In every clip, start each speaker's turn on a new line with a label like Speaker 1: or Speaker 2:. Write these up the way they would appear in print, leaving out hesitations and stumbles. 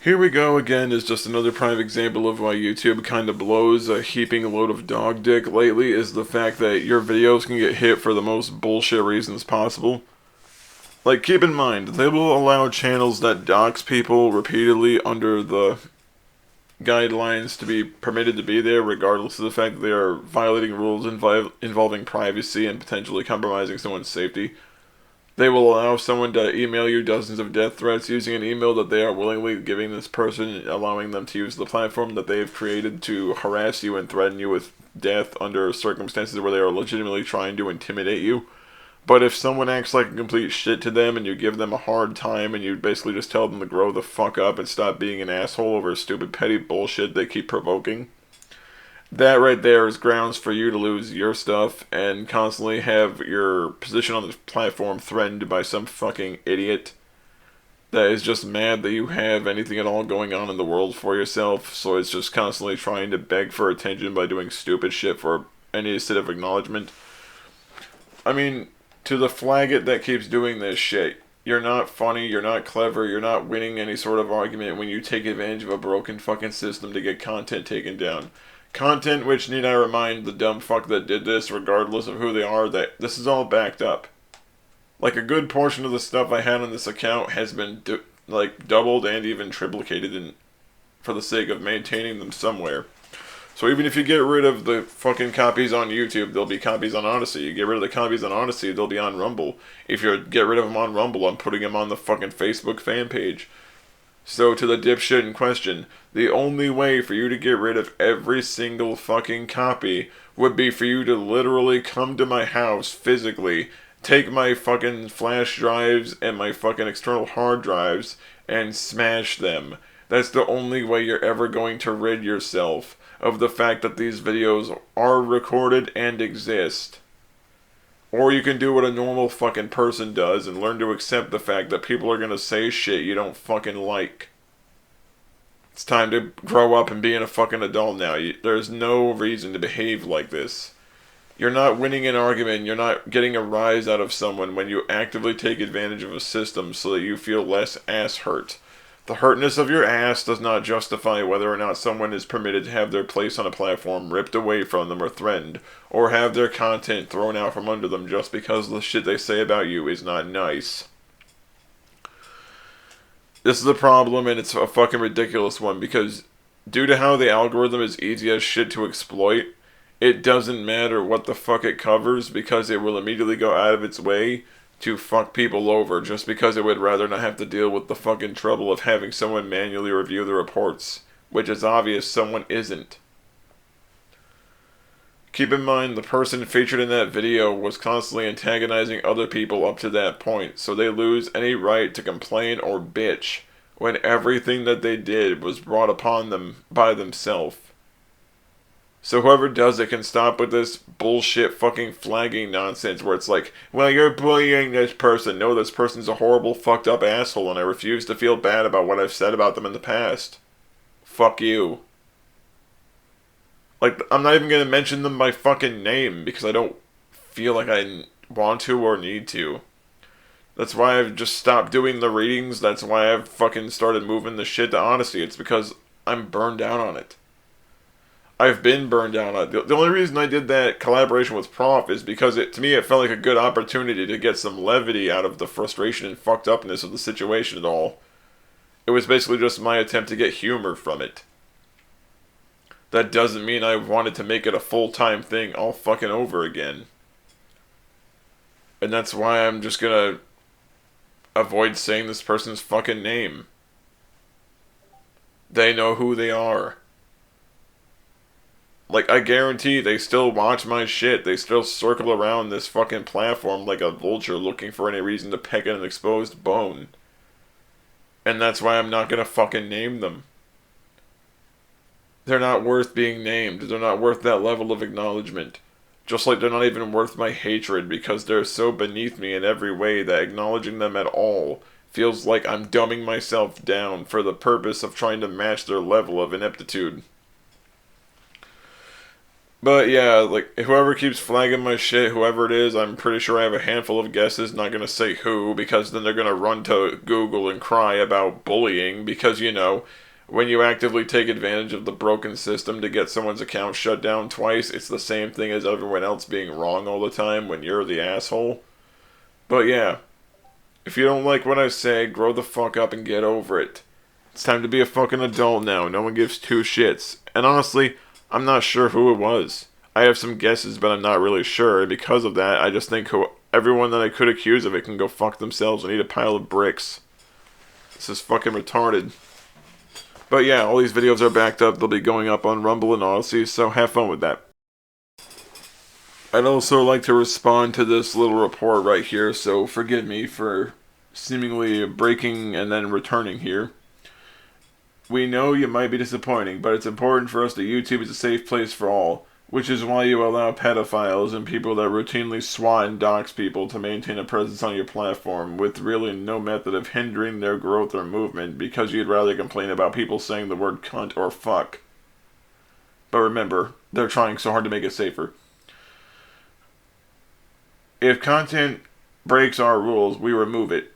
Speaker 1: Here we go again is just another prime example of why YouTube kind of blows a heaping load of dog dick lately is the fact that your videos can get hit for the most bullshit reasons possible. Like, keep in mind, they will allow channels that dox people repeatedly under the guidelines to be permitted to be there, regardless of the fact that they are violating rules involving privacy and potentially compromising someone's safety. They will allow someone to email you dozens of death threats using an email that they are willingly giving this person, allowing them to use the platform that they have created to harass you and threaten you with death under circumstances where they are legitimately trying to intimidate you. But if someone acts like a complete shit to them and you give them a hard time and you basically just tell them to grow the fuck up and stop being an asshole over stupid petty bullshit they keep provoking, that right there is grounds for you to lose your stuff and constantly have your position on the platform threatened by some fucking idiot that is just mad that you have anything at all going on in the world for yourself, so it's just constantly trying to beg for attention by doing stupid shit for any sort of acknowledgement. I mean, to the Flaggot that keeps doing this shit, you're not funny, you're not clever, you're not winning any sort of argument when you take advantage of a broken fucking system to get content taken down. Content which, need I remind the dumb fuck that did this, regardless of who they are, that this is all backed up. Like, a good portion of the stuff I had on this account has been, doubled and even triplicated for the sake of maintaining them somewhere. So even if you get rid of the fucking copies on YouTube, there'll be copies on Odyssey. You get rid of the copies on Odyssey, they'll be on Rumble. If you get rid of them on Rumble, I'm putting them on the fucking Facebook fan page. So, to the dipshit in question, the only way for you to get rid of every single fucking copy would be for you to literally come to my house physically, take my fucking flash drives and my fucking external hard drives, and smash them. That's the only way you're ever going to rid yourself of the fact that these videos are recorded and exist. Or you can do what a normal fucking person does and learn to accept the fact that people are gonna say shit you don't fucking like. It's time to grow up and be a fucking adult now. There's no reason to behave like this. You're not winning an argument, you're not getting a rise out of someone when you actively take advantage of a system so that you feel less ass hurt. The hurtness of your ass does not justify whether or not someone is permitted to have their place on a platform ripped away from them or threatened, or have their content thrown out from under them just because the shit they say about you is not nice. This is a problem, and it's a fucking ridiculous one, because due to how the algorithm is easy as shit to exploit, it doesn't matter what the fuck it covers, because it will immediately go out of its way to fuck people over just because it would rather not have to deal with the fucking trouble of having someone manually review the reports, which is obvious someone isn't. Keep in mind, the person featured in that video was constantly antagonizing other people up to that point, so they lose any right to complain or bitch when everything that they did was brought upon them by themselves. So whoever does it can stop with this bullshit fucking flagging nonsense where it's like, well, you're bullying this person. No, this person's a horrible fucked up asshole and I refuse to feel bad about what I've said about them in the past. Fuck you. Like, I'm not even gonna mention them by fucking name because I don't feel like I want to or need to. That's why I've just stopped doing the readings. That's why I've fucking started moving the shit to Odyssey. It's because I'm burned out on it. I've been burned out on it. The only reason I did that collaboration with Prof is because to me it felt like a good opportunity to get some levity out of the frustration and fucked upness of the situation at all. It was basically just my attempt to get humor from it. That doesn't mean I wanted to make it a full-time thing all fucking over again. And that's why I'm just gonna avoid saying this person's fucking name. They know who they are. Like, I guarantee they still watch my shit. They still circle around this fucking platform like a vulture looking for any reason to peck at an exposed bone. And that's why I'm not gonna fucking name them. They're not worth being named. They're not worth that level of acknowledgement. Just like they're not even worth my hatred because they're so beneath me in every way that acknowledging them at all feels like I'm dumbing myself down for the purpose of trying to match their level of ineptitude. But yeah, like, whoever keeps flagging my shit, whoever it is, I'm pretty sure I have a handful of guesses, not gonna say who, because then they're gonna run to Google and cry about bullying, because, when you actively take advantage of the broken system to get someone's account shut down twice, it's the same thing as everyone else being wrong all the time when you're the asshole. But yeah, if you don't like what I say, grow the fuck up and get over it. It's time to be a fucking adult now. No one gives two shits. And honestly, I'm not sure who it was. I have some guesses, but I'm not really sure. And because of that, I just think everyone that I could accuse of it can go fuck themselves and eat a pile of bricks. This is fucking retarded. But yeah, all these videos are backed up. They'll be going up on Rumble and Odyssey, so have fun with that. I'd also like to respond to this little report right here, so forgive me for seemingly breaking and then returning here. We know you might be disappointing, but it's important for us that YouTube is a safe place for all, which is why you allow pedophiles and people that routinely swat and dox people to maintain a presence on your platform with really no method of hindering their growth or movement because you'd rather complain about people saying the word cunt or fuck. But remember, they're trying so hard to make it safer. If content breaks our rules, we remove it.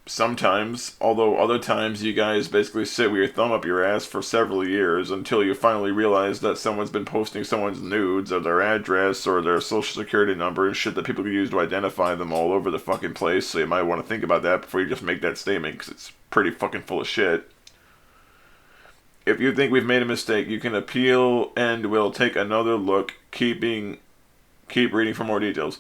Speaker 1: Sometimes, although other times you guys basically sit with your thumb up your ass for several years until you finally realize that someone's been posting someone's nudes or their address or their social security number and shit that people can use to identify them all over the fucking place, so you might want to think about that before you just make that statement, because it's pretty fucking full of shit. If you think we've made a mistake, you can appeal and we'll take another look, keep reading for more details.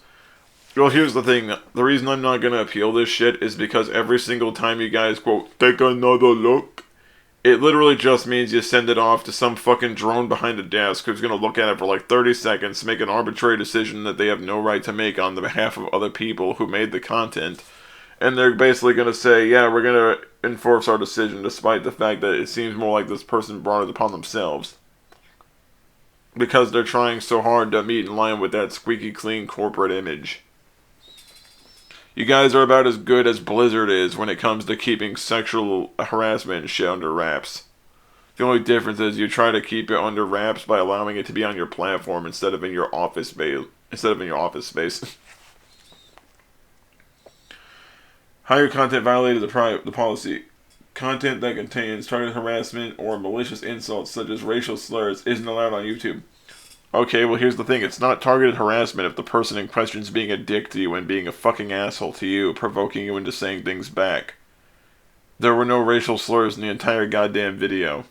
Speaker 1: Well, here's the thing. The reason I'm not going to appeal this shit is because every single time you guys, quote, take another look, it literally just means you send it off to some fucking drone behind a desk who's going to look at it for like 30 seconds, make an arbitrary decision that they have no right to make on the behalf of other people who made the content. And they're basically going to say, yeah, we're going to enforce our decision despite the fact that it seems more like this person brought it upon themselves. Because they're trying so hard to meet in line with that squeaky clean corporate image. You guys are about as good as Blizzard is when it comes to keeping sexual harassment and shit under wraps. The only difference is you try to keep it under wraps by allowing it to be on your platform instead of in your office space. Higher content violated the policy. Content that contains targeted harassment or malicious insults such as racial slurs isn't allowed on YouTube. Okay, well here's the thing, it's not targeted harassment if the person in question is being a dick to you and being a fucking asshole to you, provoking you into saying things back. There were no racial slurs in the entire goddamn video.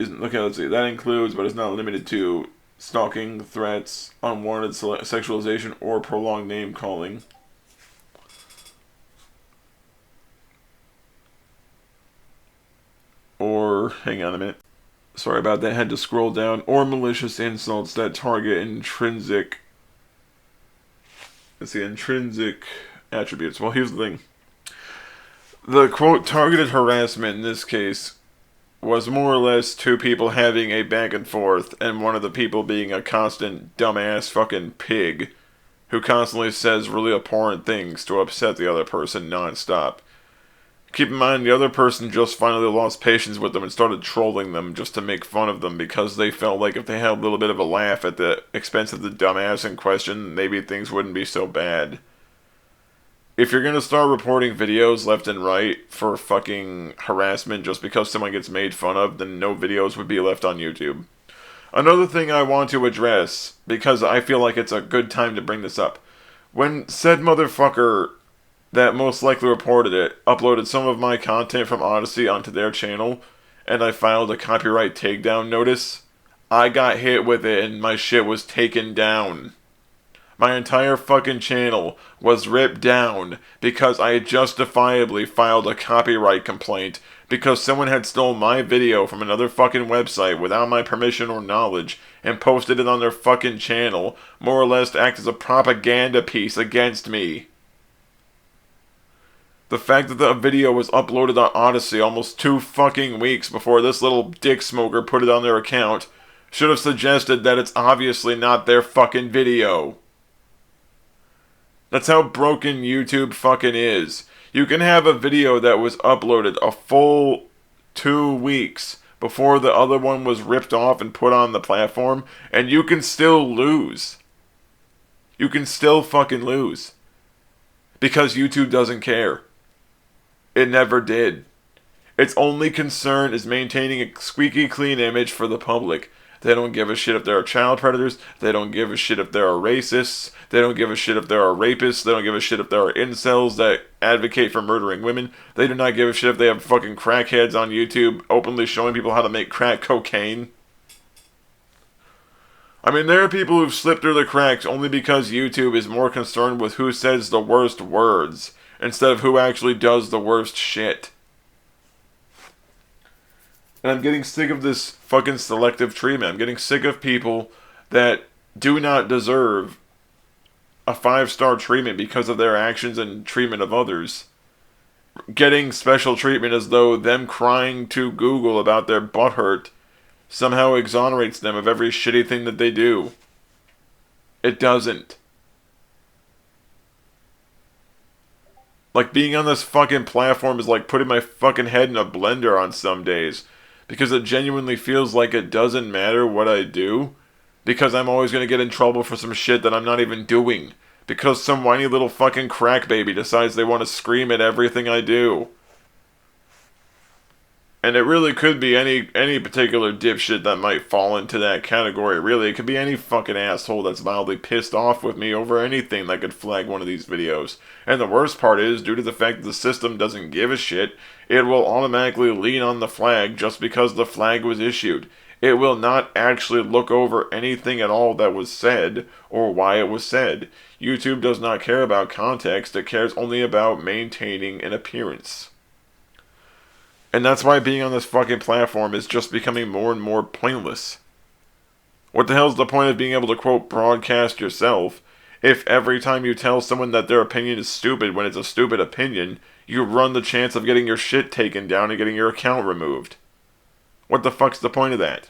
Speaker 1: Let's see, that includes, but is not limited to, stalking, threats, unwarranted sexualization, or prolonged name calling. Or, hang on a minute. Sorry about that, had to scroll down. Or malicious insults that target intrinsic attributes. Well, here's the thing. The, quote, targeted harassment in this case was more or less two people having a back and forth, and one of the people being a constant dumbass fucking pig who constantly says really abhorrent things to upset the other person nonstop. Keep in mind, the other person just finally lost patience with them and started trolling them just to make fun of them because they felt like if they had a little bit of a laugh at the expense of the dumbass in question, maybe things wouldn't be so bad. If you're gonna start reporting videos left and right for fucking harassment just because someone gets made fun of, then no videos would be left on YouTube. Another thing I want to address, because I feel like it's a good time to bring this up. When said motherfucker that most likely reported it uploaded some of my content from Odyssey onto their channel, and I filed a copyright takedown notice, I got hit with it and my shit was taken down. My entire fucking channel was ripped down because I justifiably filed a copyright complaint because someone had stolen my video from another fucking website without my permission or knowledge and posted it on their fucking channel, more or less to act as a propaganda piece against me. The fact that the video was uploaded on Odyssey almost 2 fucking weeks before this little dick smoker put it on their account should have suggested that it's obviously not their fucking video. That's how broken YouTube fucking is. You can have a video that was uploaded a full 2 weeks before the other one was ripped off and put on the platform, and you can still lose. You can still fucking lose. Because YouTube doesn't care. It never did. Its only concern is maintaining a squeaky clean image for the public. They don't give a shit if there are child predators. They don't give a shit if there are racists. They don't give a shit if there are rapists. They don't give a shit if there are incels that advocate for murdering women. They do not give a shit if they have fucking crackheads on YouTube openly showing people how to make crack cocaine. I mean, there are people who've slipped through the cracks only because YouTube is more concerned with who says the worst words instead of who actually does the worst shit. And I'm getting sick of this fucking selective treatment. I'm getting sick of people that do not deserve a 5-star treatment because of their actions and treatment of others. Getting special treatment as though them crying to Google about their butthurt somehow exonerates them of every shitty thing that they do. It doesn't. Like, being on this fucking platform is like putting my fucking head in a blender on some days. Because it genuinely feels like it doesn't matter what I do. Because I'm always going to get in trouble for some shit that I'm not even doing. Because some whiny little fucking crack baby decides they want to scream at everything I do. And it really could be any particular dipshit that might fall into that category. Really, it could be any fucking asshole that's mildly pissed off with me over anything that could flag one of these videos. And the worst part is, due to the fact that the system doesn't give a shit, it will automatically lean on the flag just because the flag was issued. It will not actually look over anything at all that was said, or why it was said. YouTube does not care about context, it cares only about maintaining an appearance. And that's why being on this fucking platform is just becoming more and more pointless. What the hell's the point of being able to, quote, broadcast yourself, if every time you tell someone that their opinion is stupid when it's a stupid opinion, you run the chance of getting your shit taken down and getting your account removed? What the fuck's the point of that?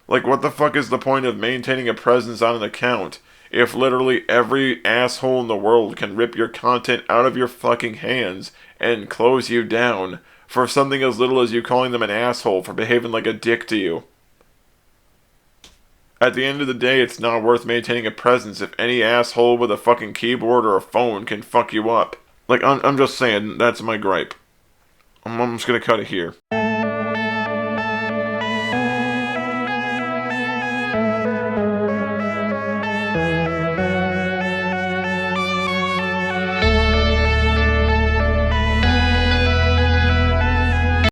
Speaker 1: Like, what the fuck is the point of maintaining a presence on an account if literally every asshole in the world can rip your content out of your fucking hands and close you down for something as little as you calling them an asshole for behaving like a dick to you? At the end of the day, it's not worth maintaining a presence if any asshole with a fucking keyboard or a phone can fuck you up. Like, I'm just saying, that's my gripe. I'm just gonna cut it here.